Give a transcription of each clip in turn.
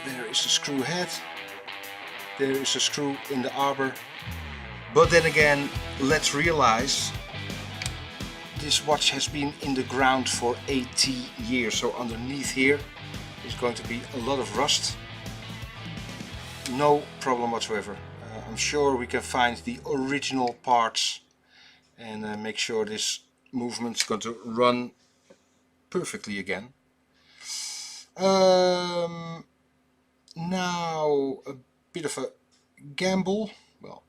There is the screw head. There is a screw in the arbor. But then again, let's realize this watch has been in the ground for 80 years. So underneath here is going to be a lot of rust. No problem whatsoever. I'm sure we can find the original parts and make sure this movement's going to run perfectly again. Now a bit of a gamble, well,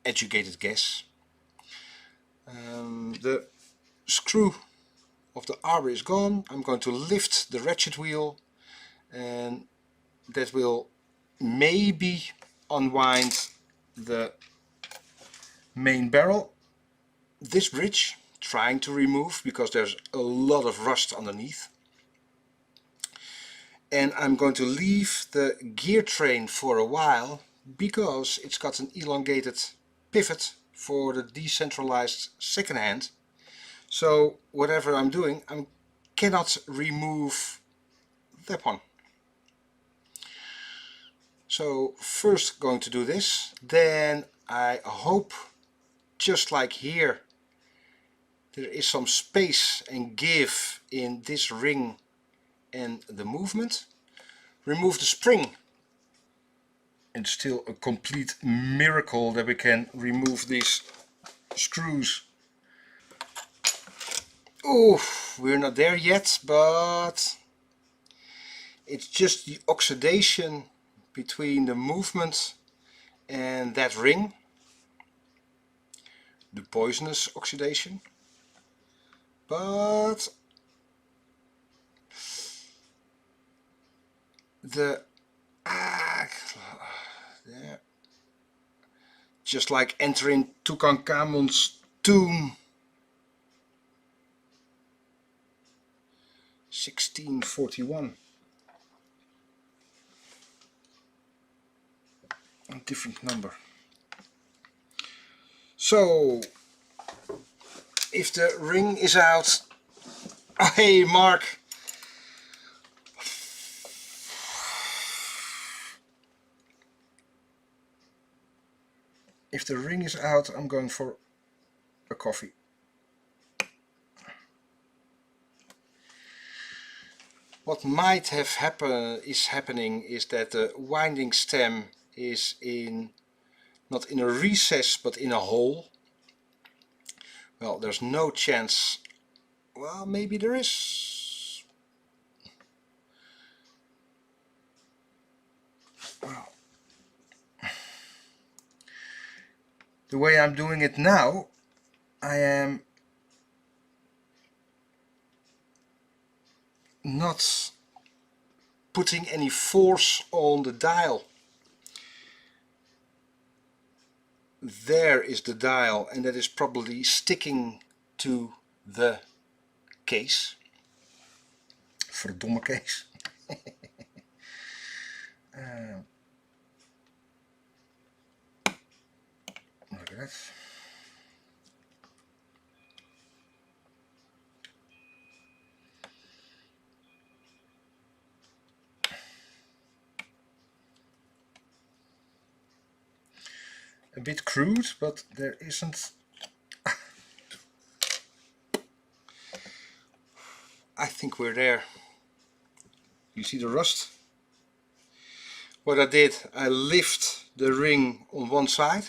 educated guess. The screw of the arbor is gone. I'm going to lift the ratchet wheel and that will maybe unwind the main barrel. This bridge, trying to remove because there's a lot of rust underneath. And I'm going to leave the gear train for a while because it's got an elongated pivot for the decentralized second hand. So whatever I'm doing, I cannot remove that one. So first going to do this, then I hope, just like here, there is some space and give in this ring and the movement. Remove the spring. It's still a complete miracle that we can remove these screws. Oh, we're not there yet, but it's just the oxidation between the movement and that ring, the poisonous oxidation. But the yeah, just like entering Tutankhamun's tomb. 1641. A different number. So, if the ring is out... Oh, hey, Mark! If the ring is out, I'm going for a coffee. What might have happening is that the winding stem is not in a recess but in a hole. Well, there's no chance. Well, maybe there is. Well, the way I'm doing it now, I am not putting any force on the dial. There is the dial, and that is probably sticking to the case. Verdomme case. Look at that. A bit crude, but there isn't. I think we're there. You see the rust? What I did, I lift the ring on one side,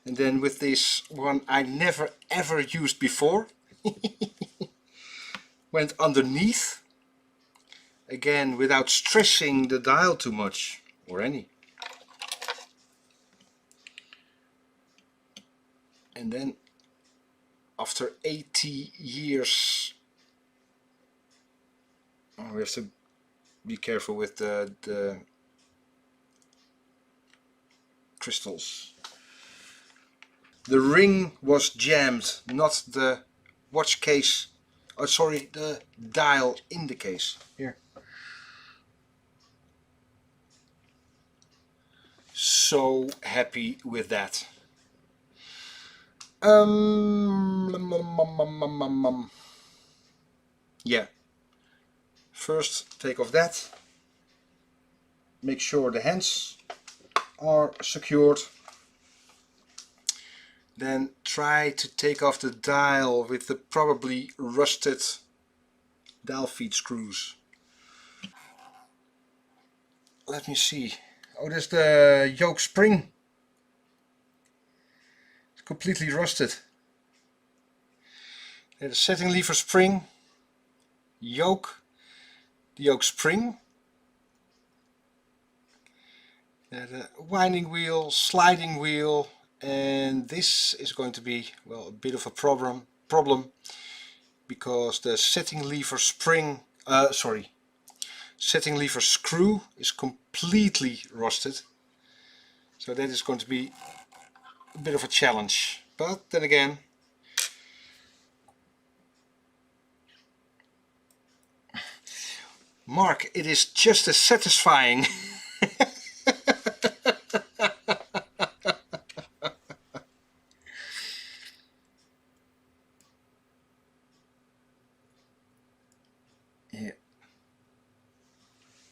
and then with this one I never ever used before, went underneath, again without stressing the dial too much, or any. And then after 80 years, we have to be careful with the crystals. The ring was jammed, not the watch case. Oh, sorry, the dial in the case. Here. So happy with that. Yeah. First take off that, make sure the hands are secured, then try to take off the dial with the probably rusted dial feed screws. Let me see. Oh, there's the yoke spring. It's completely rusted. And the setting lever spring, yoke, the yoke spring, the winding wheel, sliding wheel, and this is going to be, well, a bit of a problem because the setting lever spring, setting lever screw is completely rusted. So that is going to be a bit of a challenge. But then again, Mark, it is just as satisfying. Yeah.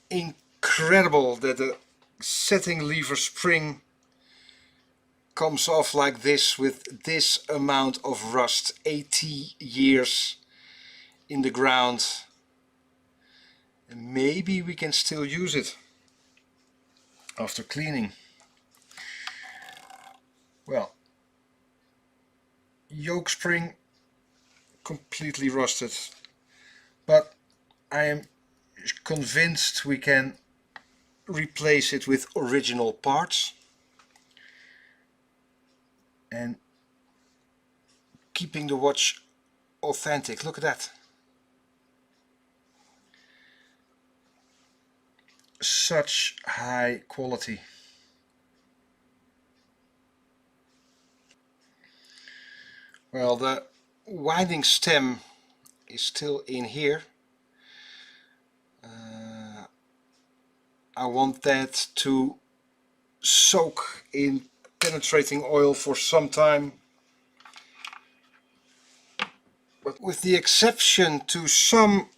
Incredible that the setting lever spring comes off like this with this amount of rust. 80 years in the ground. And maybe we can still use it after cleaning. Well, yoke spring completely rusted, but I am convinced we can replace it with original parts and keeping the watch authentic. Look at that. Such high quality. Well, the winding stem is still in here. I want that to soak in penetrating oil for some time. But with the exception to some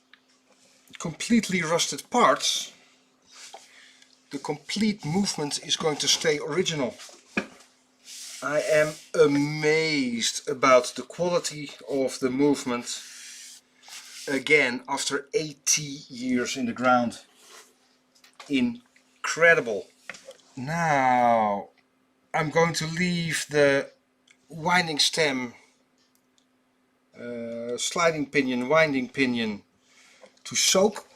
completely rusted parts, the complete movement is going to stay original. I am amazed about the quality of the movement again after 80 years in the ground. Incredible. Now I'm going to leave the winding stem, sliding pinion, winding pinion to soak.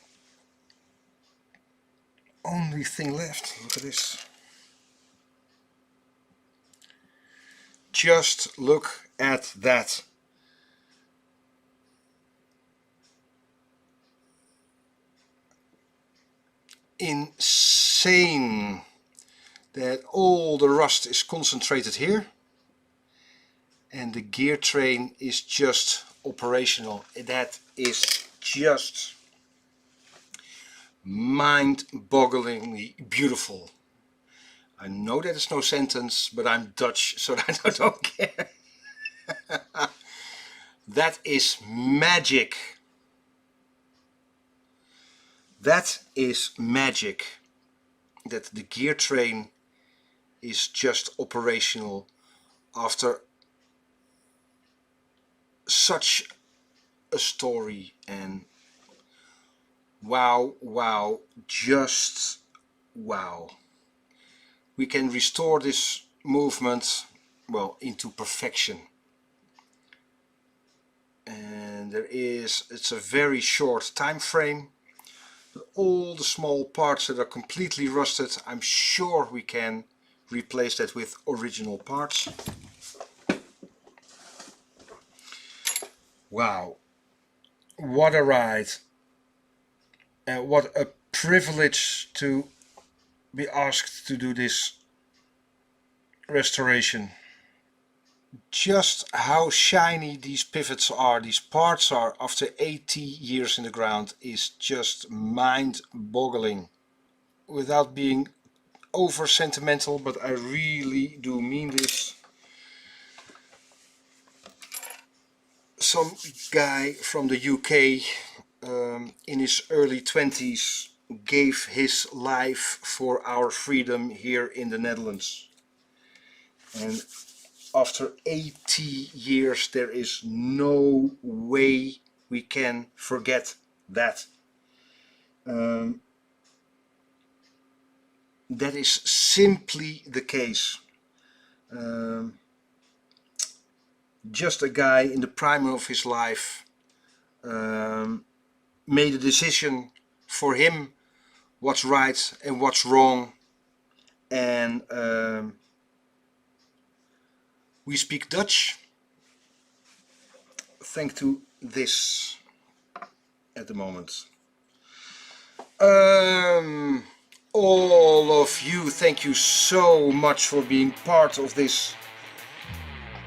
Only thing left, look at this. Just look at that. Insane that all the rust is concentrated here and the gear train is just operational. That is just mind-bogglingly beautiful. I know that is no sentence, but I'm Dutch, so I don't care. That is magic. That is magic. That the gear train is just operational after such a story, and wow, just wow. We can restore this movement, well, into perfection. And it's a very short time frame. But all the small parts that are completely rusted, I'm sure we can replace that with original parts. Wow, what a ride, and what a privilege to be asked to do this restoration. Just how shiny these pivots are, these parts are after 80 years in the ground is just mind-boggling. Without being over sentimental, but I really do mean this. Some guy from the UK in his early 20s gave his life for our freedom here in the Netherlands. And after 80 years there is no way we can forget that. That is simply the case. Just a guy in the prime of his life made a decision for him what's right and what's wrong, and we speak Dutch thanks to this at the moment. All of you, thank you so much for being part of this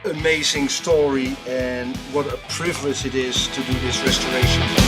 amazing story, and what a privilege it is to do this restoration.